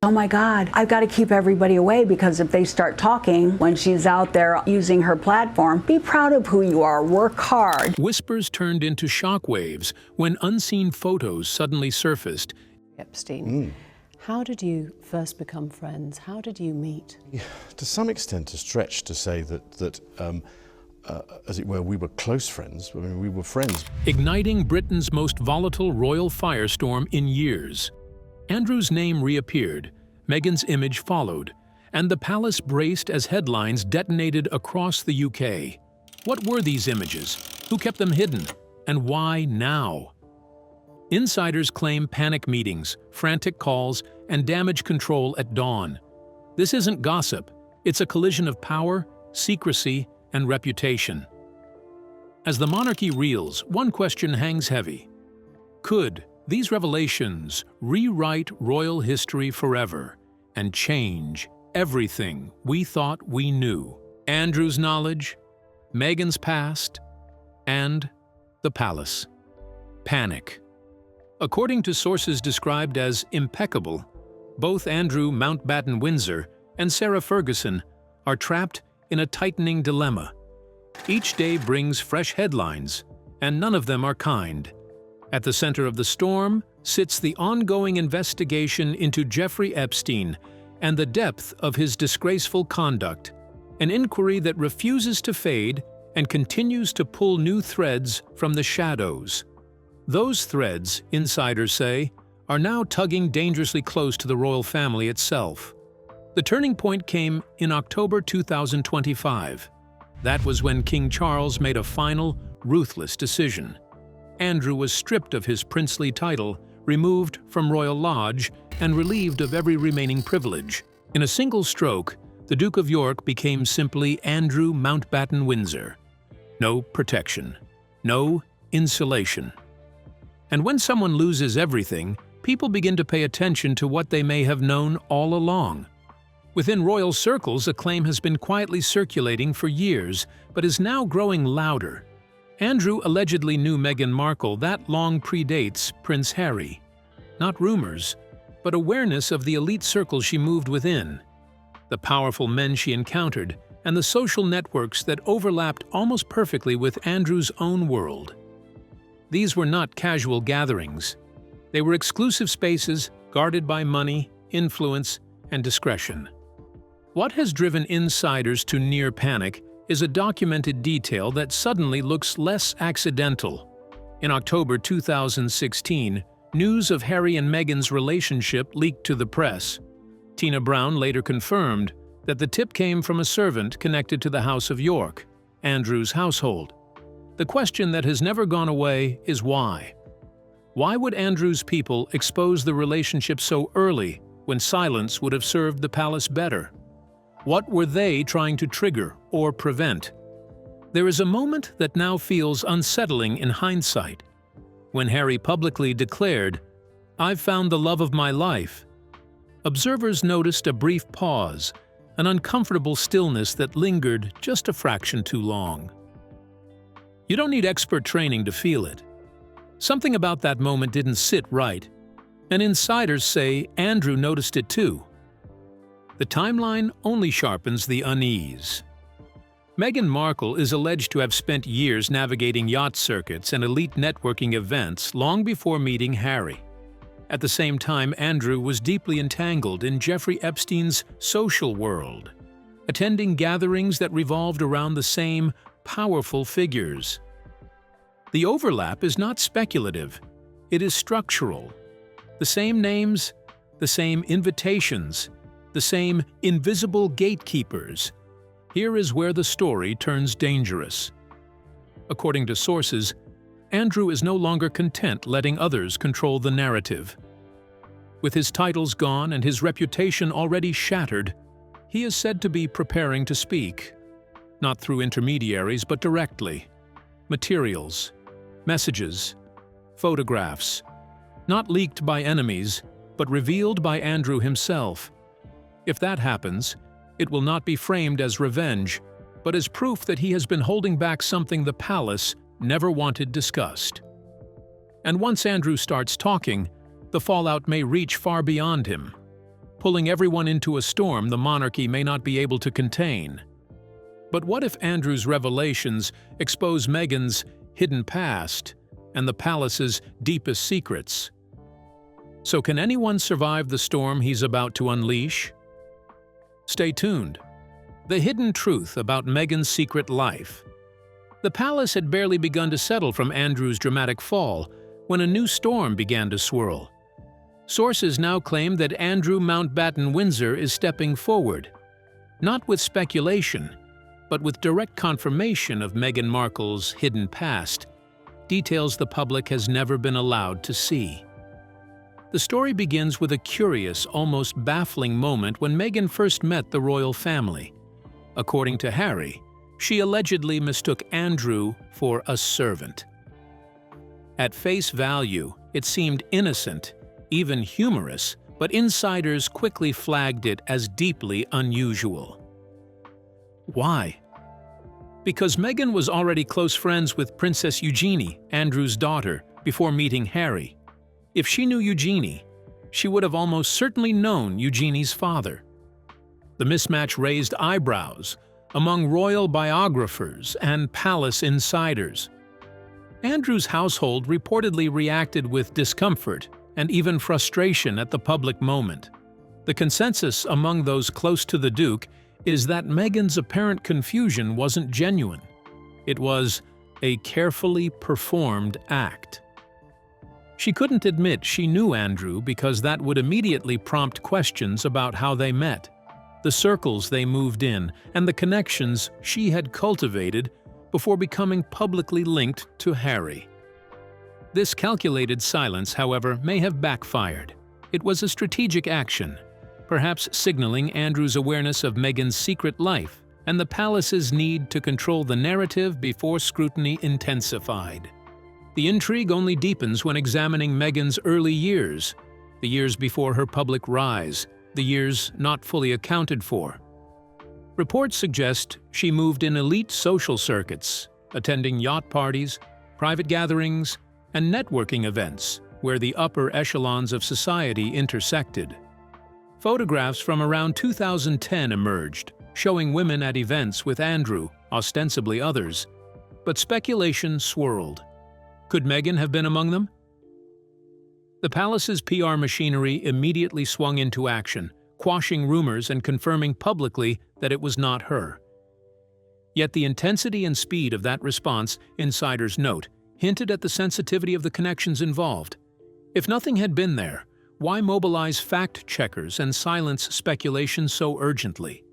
Oh my God, I've got to keep everybody away because if they start talking when she's out there using her platform, be proud of who you are, work hard. Whispers turned into shockwaves when unseen photos suddenly surfaced. Epstein. How did you first become friends? How did you meet? Yeah, to some extent, a stretch to say that as it were, we were close friends. I mean, we were friends. Igniting Britain's most volatile royal firestorm in years. Andrew's name reappeared, Meghan's image followed, and the palace braced as headlines detonated across the UK. What were these images? Who kept them hidden? And why now? Insiders claim panic meetings, frantic calls, and damage control at dawn. This isn't gossip. It's a collision of power, secrecy, and reputation. As the monarchy reels, one question hangs heavy. Could these revelations rewrite royal history forever and change everything we thought we knew? Andrew's knowledge, Meghan's past, and the palace. Panic. According to sources described as impeccable, both Andrew Mountbatten Windsor and Sarah Ferguson are trapped in a tightening dilemma. Each day brings fresh headlines, and none of them are kind. At the center of the storm sits the ongoing investigation into Jeffrey Epstein and the depth of his disgraceful conduct, an inquiry that refuses to fade and continues to pull new threads from the shadows. Those threads, insiders say, are now tugging dangerously close to the royal family itself. The turning point came in October 2025. That was when King Charles made a final, ruthless decision. Andrew was stripped of his princely title, removed from royal lodge, and relieved of every remaining privilege. In a single stroke, the Duke of York became simply Andrew Mountbatten Windsor. No protection. No insulation. And when someone loses everything, people begin to pay attention to what they may have known all along. Within royal circles, a claim has been quietly circulating for years, but is now growing louder. Andrew allegedly knew Meghan Markle that long predates Prince Harry. Not rumors, but awareness of the elite circle she moved within, the powerful men she encountered, and the social networks that overlapped almost perfectly with Andrew's own world. These were not casual gatherings. They were exclusive spaces guarded by money, influence, and discretion. What has driven insiders to near panic is a documented detail that suddenly looks less accidental. In October 2016, news of Harry and Meghan's relationship leaked to the press. Tina Brown later confirmed that the tip came from a servant connected to the House of York, Andrew's household. The question that has never gone away is why? Why would Andrew's people expose the relationship so early when silence would have served the palace better? What were they trying to trigger or prevent? There is a moment that now feels unsettling in hindsight. When Harry publicly declared, "I've found the love of my life," observers noticed a brief pause, an uncomfortable stillness that lingered just a fraction too long. You don't need expert training to feel it. Something about that moment didn't sit right, and insiders say Andrew noticed it too. The timeline only sharpens the unease. Meghan Markle is alleged to have spent years navigating yacht circuits and elite networking events long before meeting Harry. At the same time, Andrew was deeply entangled in Jeffrey Epstein's social world, attending gatherings that revolved around the same powerful figures. The overlap is not speculative, it is structural. The same names, the same invitations, the same invisible gatekeepers. Here is where the story turns dangerous. According to sources, Andrew is no longer content letting others control the narrative. With his titles gone and his reputation already shattered, he is said to be preparing to speak. Not through intermediaries, but directly. Materials, messages, photographs, not leaked by enemies, but revealed by Andrew himself. If that happens, it will not be framed as revenge, but as proof that he has been holding back something the palace never wanted discussed. And once Andrew starts talking, the fallout may reach far beyond him. pulling everyone into a storm the monarchy may not be able to contain. But what if Andrew's revelations expose Meghan's hidden past and the palace's deepest secrets? So can anyone survive the storm he's about to unleash? Stay tuned. The hidden truth about Meghan's secret life. The palace had barely begun to settle from Andrew's dramatic fall when a new storm began to swirl. Sources now claim that Andrew Mountbatten Windsor is stepping forward, not with speculation, but with direct confirmation of Meghan Markle's hidden past, details the public has never been allowed to see. The story begins with a curious, almost baffling moment when Meghan first met the royal family. According to Harry, she allegedly mistook Andrew for a servant. At face value, it seemed innocent, even humorous, but insiders quickly flagged it as deeply unusual. Why? Because Meghan was already close friends with Princess Eugenie, Andrew's daughter, before meeting Harry. If she knew Eugenie, she would have almost certainly known Eugenie's father. The mismatch raised eyebrows among royal biographers and palace insiders. Andrew's household reportedly reacted with discomfort and even frustration at the public moment. The consensus among those close to the Duke is that Meghan's apparent confusion wasn't genuine. It was a carefully performed act. She couldn't admit she knew Andrew because that would immediately prompt questions about how they met, the circles they moved in, and the connections she had cultivated before becoming publicly linked to Harry. This calculated silence, however, may have backfired. It was a strategic action, perhaps signaling Andrew's awareness of Meghan's secret life and the palace's need to control the narrative before scrutiny intensified. The intrigue only deepens when examining Meghan's early years, the years before her public rise, the years not fully accounted for. Reports suggest she moved in elite social circuits, attending yacht parties, private gatherings, and networking events where the upper echelons of society intersected. Photographs from around 2010 emerged, showing women at events with Andrew, ostensibly others, but speculation swirled. Could Meghan have been among them? The palace's PR machinery immediately swung into action, quashing rumors and confirming publicly that it was not her. Yet the intensity and speed of that response, insiders note, hinted at the sensitivity of the connections involved. If nothing had been there, why mobilize fact-checkers and silence speculation so urgently?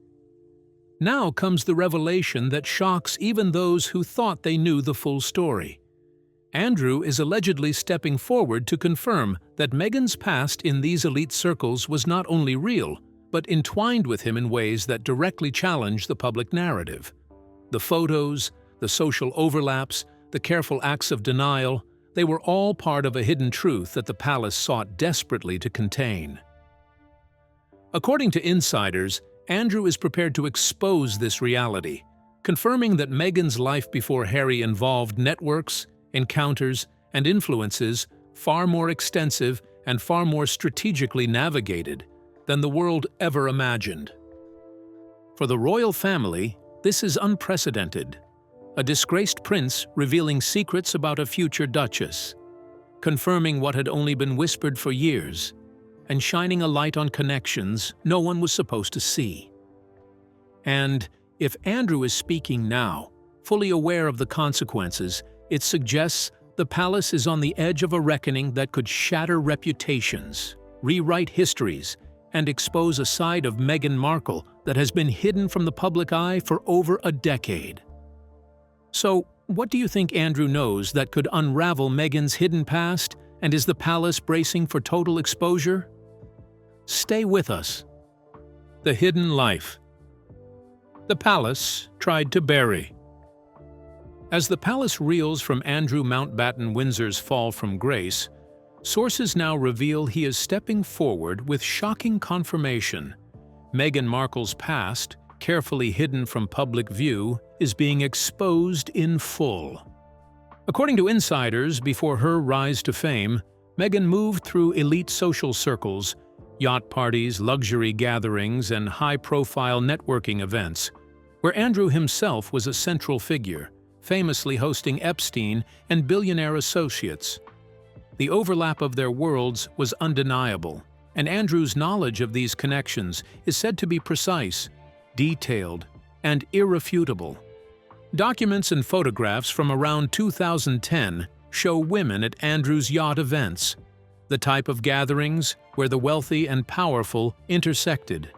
Now comes the revelation that shocks even those who thought they knew the full story. Andrew is allegedly stepping forward to confirm that Meghan's past in these elite circles was not only real, but entwined with him in ways that directly challenge the public narrative. The photos, the social overlaps, the careful acts of denial, they were all part of a hidden truth that the palace sought desperately to contain. According to insiders, Andrew is prepared to expose this reality, confirming that Meghan's life before Harry involved networks, encounters, and influences far more extensive and far more strategically navigated than the world ever imagined. For the royal family, this is unprecedented. A disgraced prince revealing secrets about a future duchess, confirming what had only been whispered for years, and shining a light on connections no one was supposed to see. And if Andrew is speaking now, fully aware of the consequences, it suggests the palace is on the edge of a reckoning that could shatter reputations, rewrite histories, and expose a side of Meghan Markle that has been hidden from the public eye for over a decade. So, what do you think Andrew knows that could unravel Meghan's hidden past, and is the palace bracing for total exposure? Stay with us. The hidden life. The palace tried to bury. As the palace reels from Andrew Mountbatten Windsor's fall from grace, sources now reveal he is stepping forward with shocking confirmation. Meghan Markle's past, carefully hidden from public view, is being exposed in full. According to insiders, before her rise to fame, Meghan moved through elite social circles, yacht parties, luxury gatherings, and high-profile networking events, where Andrew himself was a central figure, famously hosting Epstein and billionaire associates. The overlap of their worlds was undeniable, and Andrew's knowledge of these connections is said to be precise, detailed, and irrefutable. Documents and photographs from around 2010 show women at Andrew's yacht events, the type of gatherings where the wealthy and powerful intersected.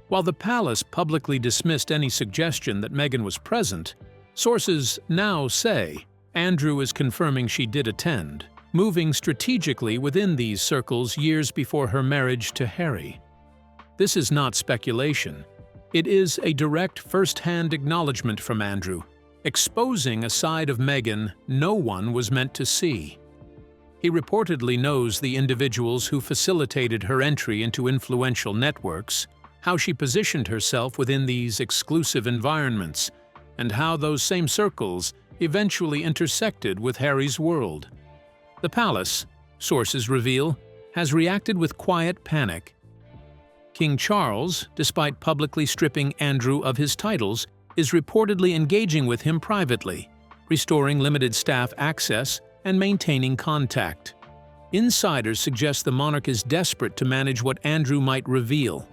While the palace publicly dismissed any suggestion that Meghan was present, sources now say Andrew is confirming she did attend, moving strategically within these circles years before her marriage to Harry. This is not speculation. It is a direct first-hand acknowledgement from Andrew, exposing a side of Meghan no one was meant to see. He reportedly knows the individuals who facilitated her entry into influential networks, how she positioned herself within these exclusive environments, and how those same circles eventually intersected with Harry's world. The palace, sources reveal, has reacted with quiet panic. King Charles, despite publicly stripping Andrew of his titles, is reportedly engaging with him privately, restoring limited staff access and maintaining contact. Insiders suggest the monarch is desperate to manage what Andrew might reveal,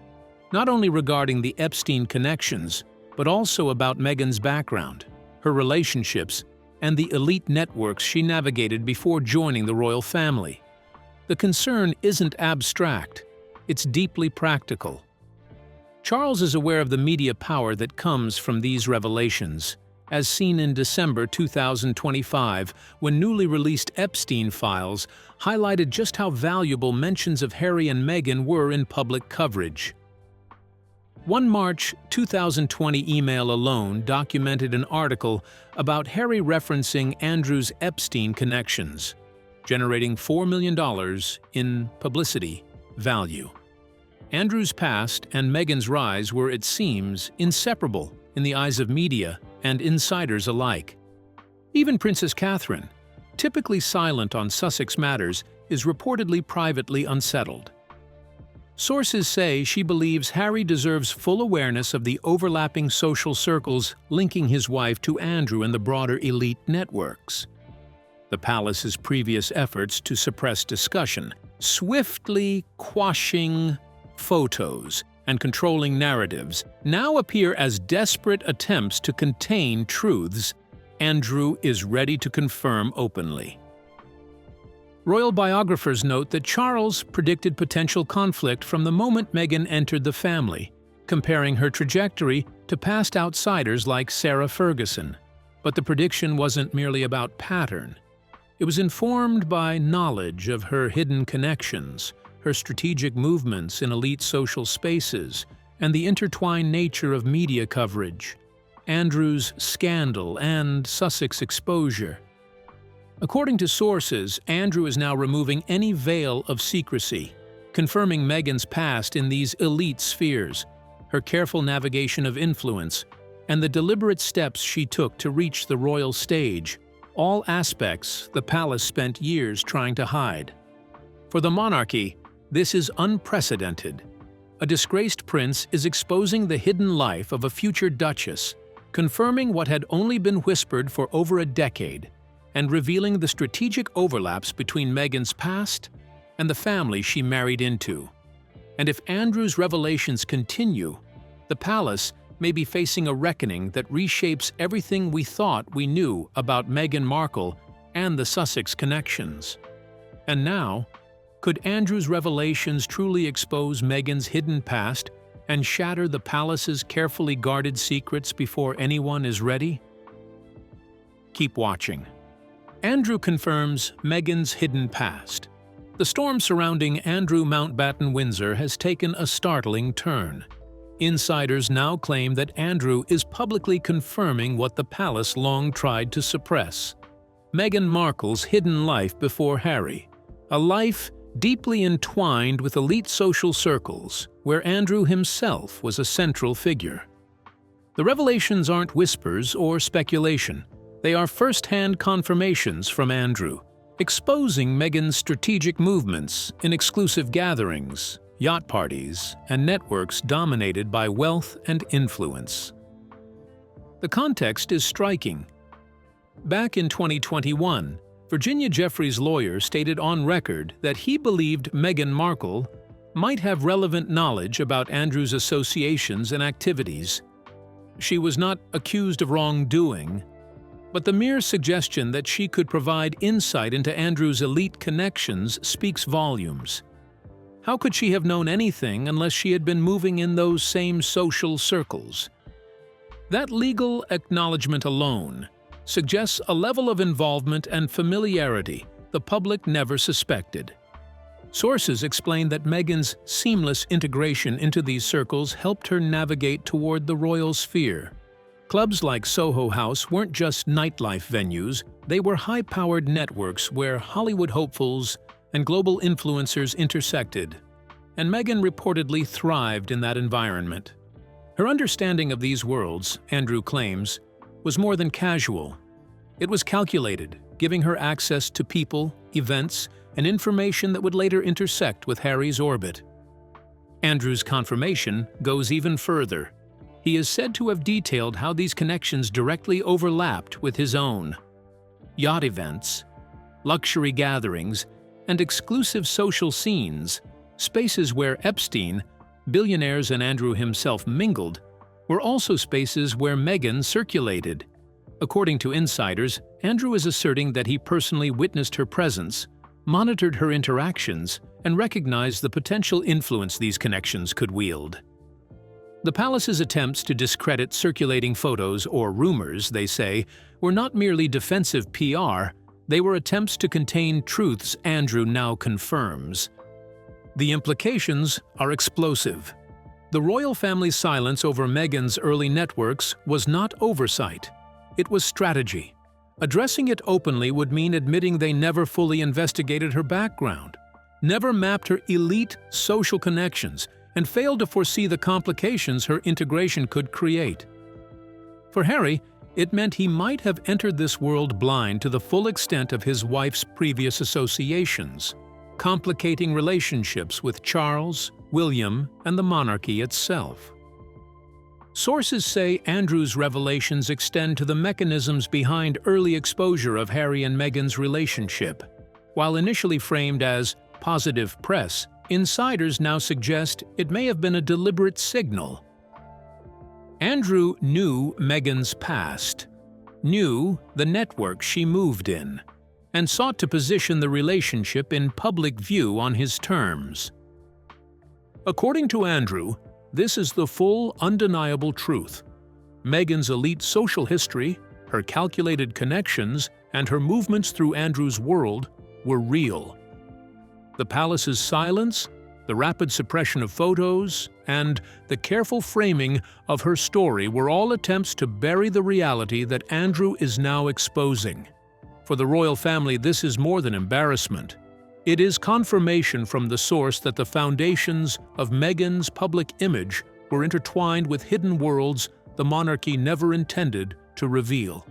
not only regarding the Epstein connections, but also about Meghan's background, her relationships, and the elite networks she navigated before joining the royal family. The concern isn't abstract, it's deeply practical. Charles is aware of the media power that comes from these revelations, as seen in December 2025, when newly released Epstein files highlighted just how valuable mentions of Harry and Meghan were in public coverage. One March 2020 email alone documented an article about Harry referencing Andrew's Epstein connections, generating $4 million in publicity value. Andrew's past and Meghan's rise were, it seems, inseparable in the eyes of media and insiders alike. Even Princess Catherine, typically silent on Sussex matters, is reportedly privately unsettled. Sources say she believes Harry deserves full awareness of the overlapping social circles linking his wife to Andrew and the broader elite networks. The palace's previous efforts to suppress discussion, swiftly quashing photos and controlling narratives, now appear as desperate attempts to contain truths Andrew is ready to confirm openly. Royal biographers note that Charles predicted potential conflict from the moment Meghan entered the family, comparing her trajectory to past outsiders like Sarah Ferguson. But the prediction wasn't merely about pattern. It was informed by knowledge of her hidden connections, her strategic movements in elite social spaces, and the intertwined nature of media coverage, Andrew's scandal and Sussex exposure. According to sources, Andrew is now removing any veil of secrecy, confirming Meghan's past in these elite spheres, her careful navigation of influence, and the deliberate steps she took to reach the royal stage, all aspects the palace spent years trying to hide. For the monarchy, this is unprecedented. A disgraced prince is exposing the hidden life of a future duchess, confirming what had only been whispered for over a decade, and revealing the strategic overlaps between Meghan's past and the family she married into. And if Andrew's revelations continue, the palace may be facing a reckoning that reshapes everything we thought we knew about Meghan Markle and the Sussex connections. And now, could Andrew's revelations truly expose Meghan's hidden past and shatter the palace's carefully guarded secrets before anyone is ready? Keep watching. Andrew confirms Meghan's hidden past. The storm surrounding Andrew Mountbatten Windsor has taken a startling turn. Insiders now claim that Andrew is publicly confirming what the palace long tried to suppress: Meghan Markle's hidden life before Harry, a life deeply entwined with elite social circles, where Andrew himself was a central figure. The revelations aren't whispers or speculation. They are first-hand confirmations from Andrew, exposing Meghan's strategic movements in exclusive gatherings, yacht parties, and networks dominated by wealth and influence. The context is striking. Back in 2021, Virginia Jeffrey's lawyer stated on record that he believed Meghan Markle might have relevant knowledge about Andrew's associations and activities. She was not accused of wrongdoing, but the mere suggestion that she could provide insight into Andrew's elite connections speaks volumes. How could she have known anything unless she had been moving in those same social circles? That legal acknowledgement alone suggests a level of involvement and familiarity the public never suspected. Sources explain that Meghan's seamless integration into these circles helped her navigate toward the royal sphere. Clubs like Soho House weren't just nightlife venues, they were high-powered networks where Hollywood hopefuls and global influencers intersected, and Meghan reportedly thrived in that environment. Her understanding of these worlds, Andrew claims, was more than casual. It was calculated, giving her access to people, events, and information that would later intersect with Harry's orbit. Andrew's confirmation goes even further. He is said to have detailed how these connections directly overlapped with his own. Yacht events, luxury gatherings, and exclusive social scenes, spaces where Epstein, billionaires and Andrew himself mingled, were also spaces where Meghan circulated. According to insiders, Andrew is asserting that he personally witnessed her presence, monitored her interactions, and recognized the potential influence these connections could wield. The palace's attempts to discredit circulating photos or rumors, they say, were not merely defensive PR, they were attempts to contain truths Andrew now confirms. The implications are explosive. The royal family's silence over Meghan's early networks was not oversight. It was strategy. Addressing it openly would mean admitting they never fully investigated her background, never mapped her elite social connections, and failed to foresee the complications her integration could create. For Harry, it meant he might have entered this world blind to the full extent of his wife's previous associations, complicating relationships with Charles, William, and the monarchy itself. Sources say Andrew's revelations extend to the mechanisms behind early exposure of Harry and Meghan's relationship. While initially framed as positive press, insiders now suggest it may have been a deliberate signal. Andrew knew Meghan's past, knew the network she moved in, and sought to position the relationship in public view on his terms. According to Andrew, this is the full, undeniable truth. Meghan's elite social history, her calculated connections, and her movements through Andrew's world were real. The palace's silence, the rapid suppression of photos, and the careful framing of her story were all attempts to bury the reality that Andrew is now exposing. For the royal family, this is more than embarrassment. It is confirmation from the source that the foundations of Meghan's public image were intertwined with hidden worlds the monarchy never intended to reveal.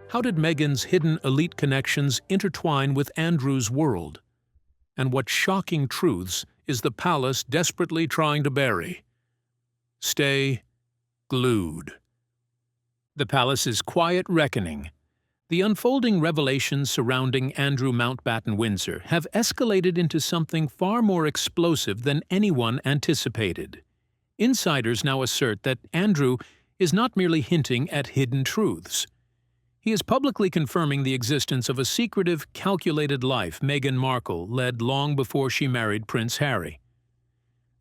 How did Meghan's hidden elite connections intertwine with Andrew's world? And what shocking truths is the palace desperately trying to bury? Stay glued. The palace's quiet reckoning. The unfolding revelations surrounding Andrew Mountbatten Windsor have escalated into something far more explosive than anyone anticipated. Insiders now assert that Andrew is not merely hinting at hidden truths. He is publicly confirming the existence of a secretive, calculated life Meghan Markle led long before she married Prince Harry.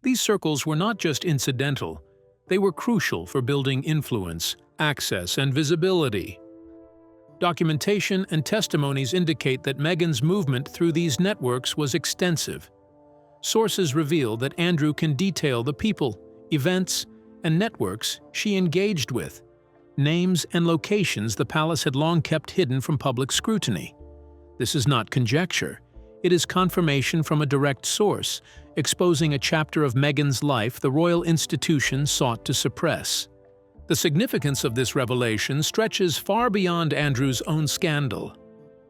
These circles were not just incidental, they were crucial for building influence, access, and visibility. Documentation and testimonies indicate that Meghan's movement through these networks was extensive. Sources reveal that Andrew can detail the people, events, and networks she engaged with, names and locations the palace had long kept hidden from public scrutiny. This is not conjecture. It is confirmation from a direct source, exposing a chapter of Meghan's life the royal institution sought to suppress. The significance of this revelation stretches far beyond Andrew's own scandal.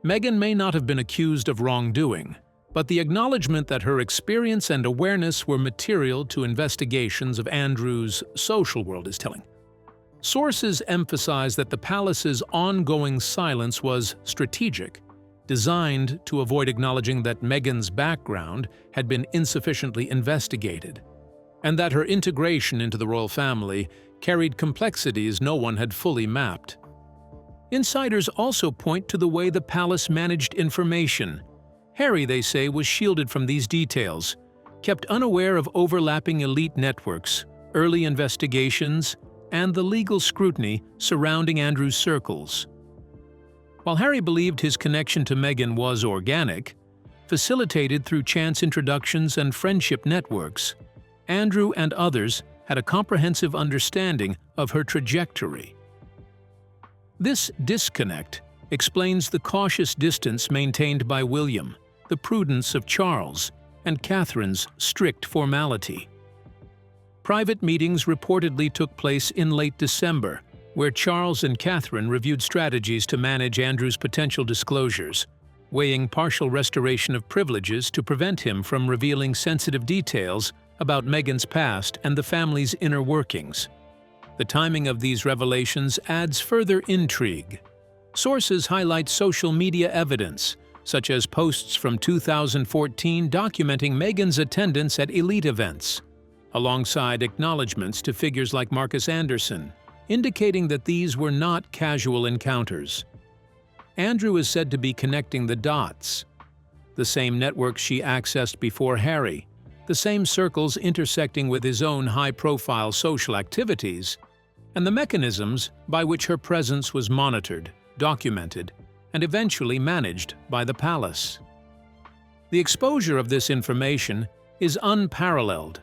Meghan may not have been accused of wrongdoing, but the acknowledgement that her experience and awareness were material to investigations of Andrew's social world is telling. Sources emphasize that the palace's ongoing silence was strategic, designed to avoid acknowledging that Meghan's background had been insufficiently investigated, and that her integration into the royal family carried complexities no one had fully mapped. Insiders also point to the way the palace managed information. Harry, they say, was shielded from these details, kept unaware of overlapping elite networks, early investigations, and the legal scrutiny surrounding Andrew's circles. While Harry believed his connection to Meghan was organic, facilitated through chance introductions and friendship networks, Andrew and others had a comprehensive understanding of her trajectory. This disconnect explains the cautious distance maintained by William, the prudence of Charles, and Catherine's strict formality. Private meetings reportedly took place in late December, where Charles and Catherine reviewed strategies to manage Andrew's potential disclosures, weighing partial restoration of privileges to prevent him from revealing sensitive details about Meghan's past and the family's inner workings. The timing of these revelations adds further intrigue. Sources highlight social media evidence, such as posts from 2014 documenting Meghan's attendance at elite events, alongside acknowledgments to figures like Marcus Anderson, indicating that these were not casual encounters. Andrew is said to be connecting the dots. The same networks she accessed before Harry, the same circles intersecting with his own high-profile social activities, and the mechanisms by which her presence was monitored, documented, and eventually managed by the palace. The exposure of this information is unparalleled.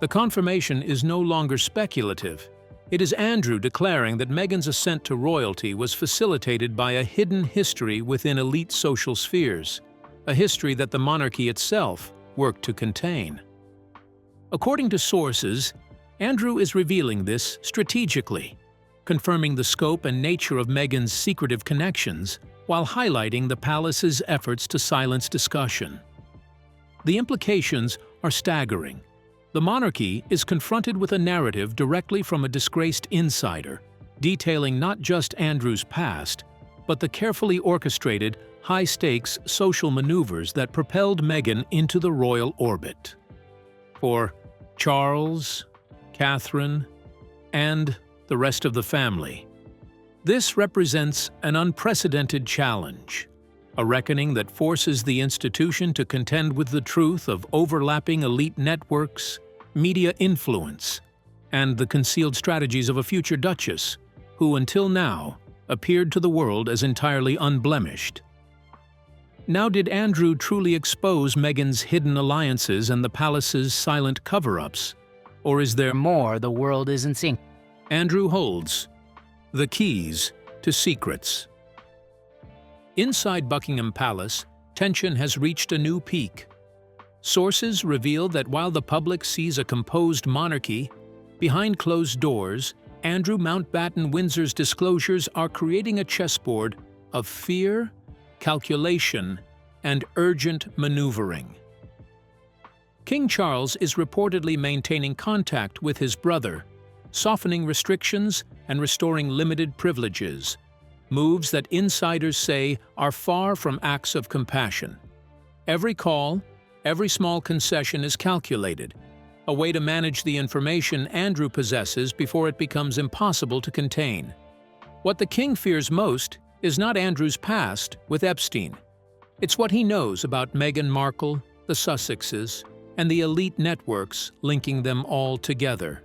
The confirmation is no longer speculative. It is Andrew declaring that Meghan's ascent to royalty was facilitated by a hidden history within elite social spheres, a history that the monarchy itself worked to contain. According to sources, Andrew is revealing this strategically, confirming the scope and nature of Meghan's secretive connections while highlighting the palace's efforts to silence discussion. The implications are staggering. The monarchy is confronted with a narrative directly from a disgraced insider, detailing not just Andrew's past, but the carefully orchestrated, high-stakes social maneuvers that propelled Meghan into the royal orbit. For Charles, Catherine, and the rest of the family, this represents an unprecedented challenge, a reckoning that forces the institution to contend with the truth of overlapping elite networks, media influence, and the concealed strategies of a future duchess who, until now, appeared to the world as entirely unblemished. Now, did Andrew truly expose Meghan's hidden alliances and the palace's silent cover-ups? Or is there More the world isn't seeing? Andrew holds the keys to secrets. Inside Buckingham Palace, tension has reached a new peak. Sources reveal that while the public sees a composed monarchy, behind closed doors, Andrew Mountbatten Windsor's disclosures are creating a chessboard of fear, calculation, and urgent maneuvering. King Charles is reportedly maintaining contact with his brother, softening restrictions and restoring limited privileges, moves that insiders say are far from acts of compassion. Every call, every small concession is calculated, a way to manage the information Andrew possesses before it becomes impossible to contain. What the king fears most is not Andrew's past with Epstein. It's what he knows about Meghan Markle, the Sussexes, and the elite networks linking them all together.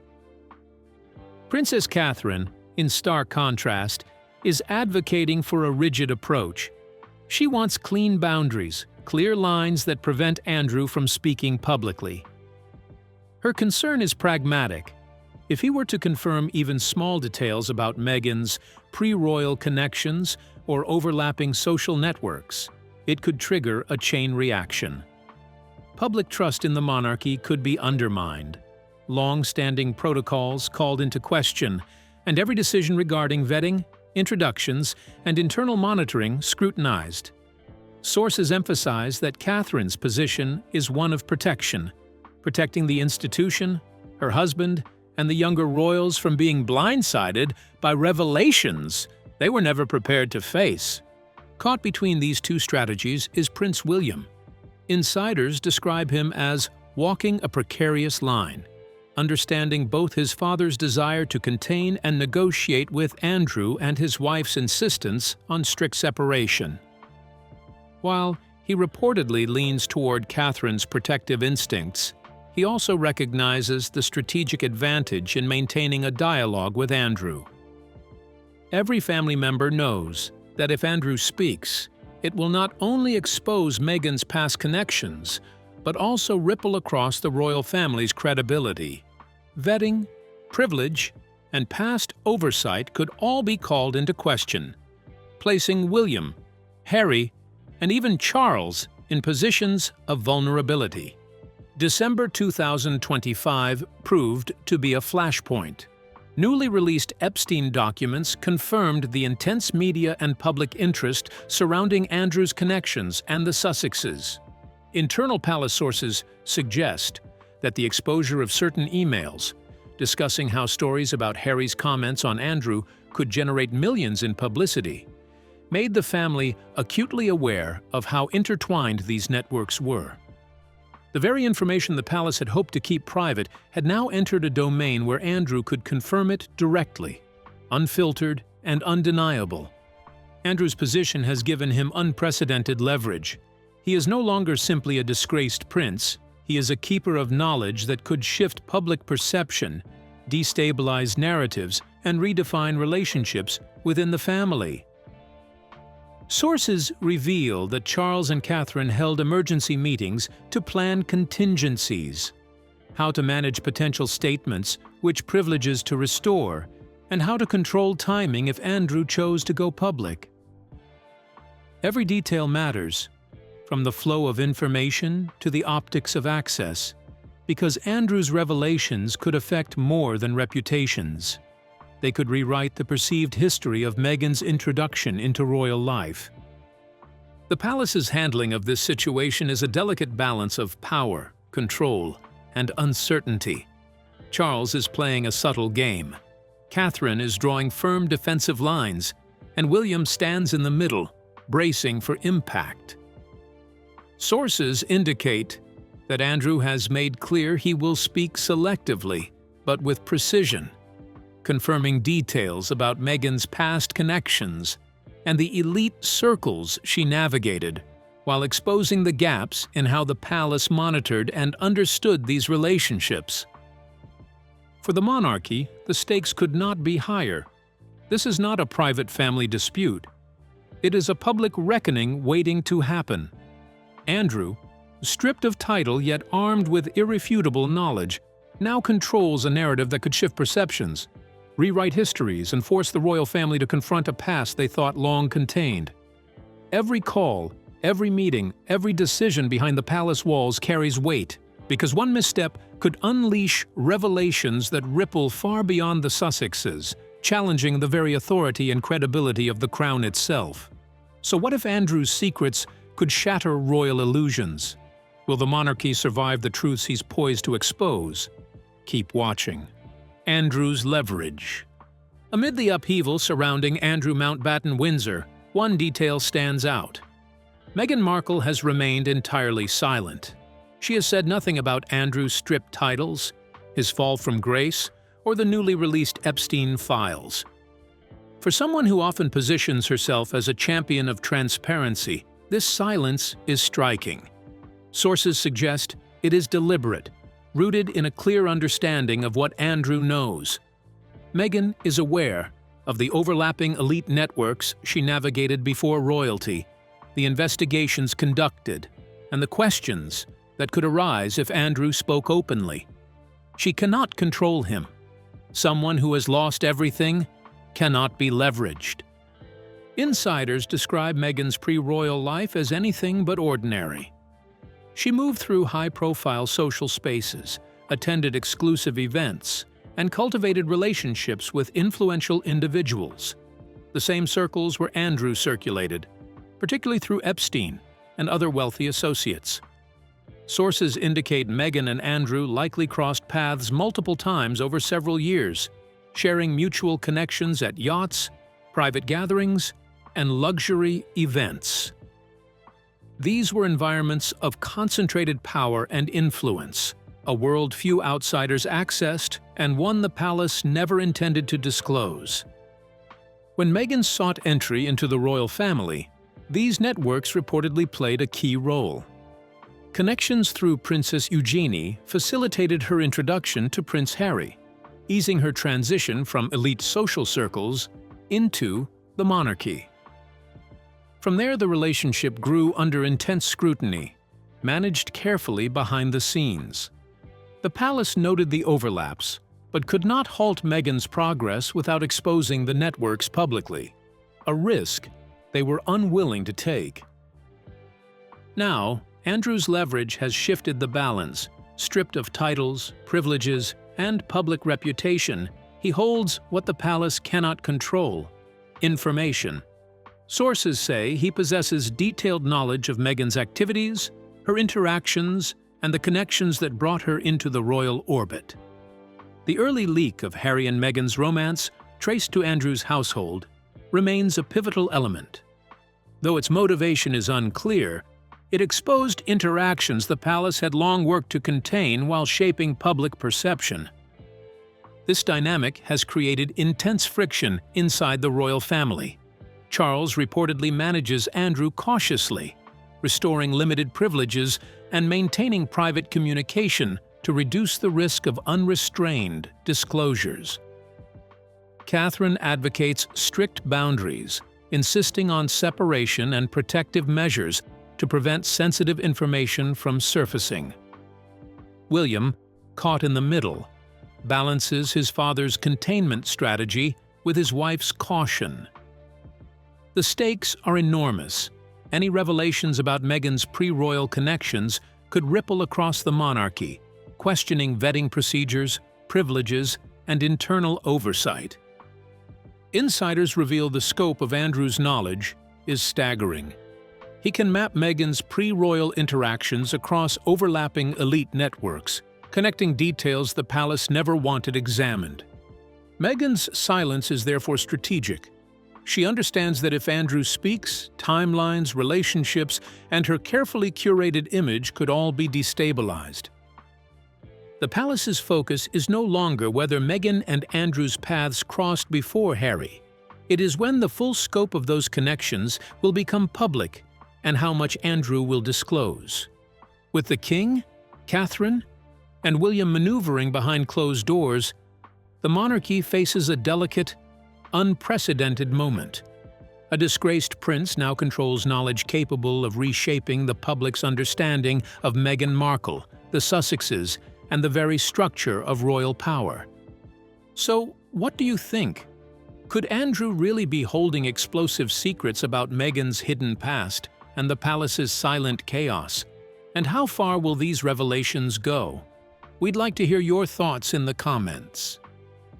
Princess Catherine, in stark contrast, is advocating for a rigid approach. She wants clean boundaries, clear lines that prevent Andrew from speaking publicly. Her concern is pragmatic. If he were to confirm even small details about Meghan's pre-royal connections or overlapping social networks, it could trigger a chain reaction. Public trust in the monarchy could be undermined, long-standing protocols called into question, and every decision regarding vetting, introductions, and internal monitoring scrutinized. Sources emphasize that Catherine's position is one of protection, protecting the institution, her husband, and the younger royals from being blindsided by revelations they were never prepared to face. Caught between these two strategies is Prince William. Insiders describe him as walking a precarious line, understanding both his father's desire to contain and negotiate with Andrew and his wife's insistence on strict separation. While he reportedly leans toward Catherine's protective instincts, he also recognizes the strategic advantage in maintaining a dialogue with Andrew. Every family member knows that if Andrew speaks, it will not only expose Meghan's past connections, but also ripple across the royal family's credibility. Vetting, privilege, and past oversight could all be called into question, placing William, Harry, and even Charles in positions of vulnerability. December 2025 proved to be a flashpoint. Newly released Epstein documents confirmed the intense media and public interest surrounding Andrew's connections and the Sussexes. Internal palace sources suggest that the exposure of certain emails, discussing how stories about Harry's comments on Andrew could generate millions in publicity, made the family acutely aware of how intertwined these networks were. The very information the palace had hoped to keep private had now entered a domain where Andrew could confirm it directly, unfiltered and undeniable. Andrew's position has given him unprecedented leverage. He is no longer simply a disgraced prince, he is a keeper of knowledge that could shift public perception, destabilize narratives, and redefine relationships within the family. Sources reveal that Charles and Catherine held emergency meetings to plan contingencies, how to manage potential statements, which privileges to restore, and how to control timing if Andrew chose to go public. Every detail matters, from the flow of information to the optics of access, because Andrew's revelations could affect more than reputations. They could rewrite the perceived history of Meghan's introduction into royal life. The palace's handling of this situation is a delicate balance of power, control, and uncertainty. Charles is playing a subtle game. Catherine is drawing firm defensive lines, and William stands in the middle, bracing for impact. Sources indicate that Andrew has made clear he will speak selectively, but with precision, confirming details about Meghan's past connections and the elite circles she navigated, while exposing the gaps in how the palace monitored and understood these relationships. For the monarchy, the stakes could not be higher. This is not a private family dispute. It is a public reckoning waiting to happen. Andrew, stripped of title yet armed with irrefutable knowledge, now controls a narrative that could shift perceptions, rewrite histories, and force the royal family to confront a past they thought long contained. Every call, every meeting, every decision behind the palace walls carries weight, because one misstep could unleash revelations that ripple far beyond the Sussexes, challenging the very authority and credibility of the crown itself. So what if Andrew's secrets could shatter royal illusions? Will the monarchy survive the truths he's poised to expose? Keep watching. Andrew's leverage. Amid the upheaval surrounding Andrew Mountbatten Windsor, one detail stands out. Meghan Markle has remained entirely silent. She has said nothing about Andrew's stripped titles, his fall from grace, or the newly released Epstein files. For someone who often positions herself as a champion of transparency, this silence is striking. Sources suggest it is deliberate, rooted in a clear understanding of what Andrew knows. Meghan is aware of the overlapping elite networks she navigated before royalty, the investigations conducted, and the questions that could arise if Andrew spoke openly. She cannot control him. Someone who has lost everything cannot be leveraged. Insiders describe Meghan's pre-royal life as anything but ordinary. She moved through high-profile social spaces, attended exclusive events, and cultivated relationships with influential individuals. The same circles where Andrew circulated, particularly through Epstein, and other wealthy associates. Sources indicate Meghan and Andrew likely crossed paths multiple times over several years, sharing mutual connections at yachts, private gatherings, and luxury events. These were environments of concentrated power and influence, a world few outsiders accessed and one the palace never intended to disclose. When Meghan sought entry into the royal family, these networks reportedly played a key role. Connections through Princess Eugenie facilitated her introduction to Prince Harry, easing her transition from elite social circles into the monarchy. From there, the relationship grew under intense scrutiny, managed carefully behind the scenes. The palace noted the overlaps, but could not halt Meghan's progress without exposing the networks publicly, a risk they were unwilling to take. Now, Andrew's leverage has shifted the balance. Stripped of titles, privileges, and public reputation, he holds what the palace cannot control: information. Sources say he possesses detailed knowledge of Meghan's activities, her interactions, and the connections that brought her into the royal orbit. The early leak of Harry and Meghan's romance, traced to Andrew's household, remains a pivotal element. Though its motivation is unclear, it exposed interactions the palace had long worked to contain while shaping public perception. This dynamic has created intense friction inside the royal family. Charles reportedly manages Andrew cautiously, restoring limited privileges and maintaining private communication to reduce the risk of unrestrained disclosures. Catherine advocates strict boundaries, insisting on separation and protective measures to prevent sensitive information from surfacing. William, caught in the middle, balances his father's containment strategy with his wife's caution. The stakes are enormous. Any revelations about Meghan's pre-royal connections could ripple across the monarchy, questioning vetting procedures, privileges, and internal oversight. Insiders reveal the scope of Andrew's knowledge is staggering. He can map Meghan's pre-royal interactions across overlapping elite networks, connecting details the palace never wanted examined. Meghan's silence is therefore strategic. She understands that if Andrew speaks, timelines, relationships, and her carefully curated image could all be destabilized. The palace's focus is no longer whether Meghan and Andrew's paths crossed before Harry. It is when the full scope of those connections will become public and how much Andrew will disclose. With the King, Catherine, and William maneuvering behind closed doors, the monarchy faces a delicate, unprecedented moment. A disgraced prince now controls knowledge capable of reshaping the public's understanding of Meghan Markle, the Sussexes, and the very structure of royal power. So, what do you think? Could Andrew really be holding explosive secrets about Meghan's hidden past and the palace's silent chaos? And how far will these revelations go? We'd like to hear your thoughts in the comments.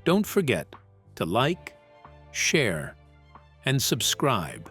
Don't forget to like, share, and subscribe.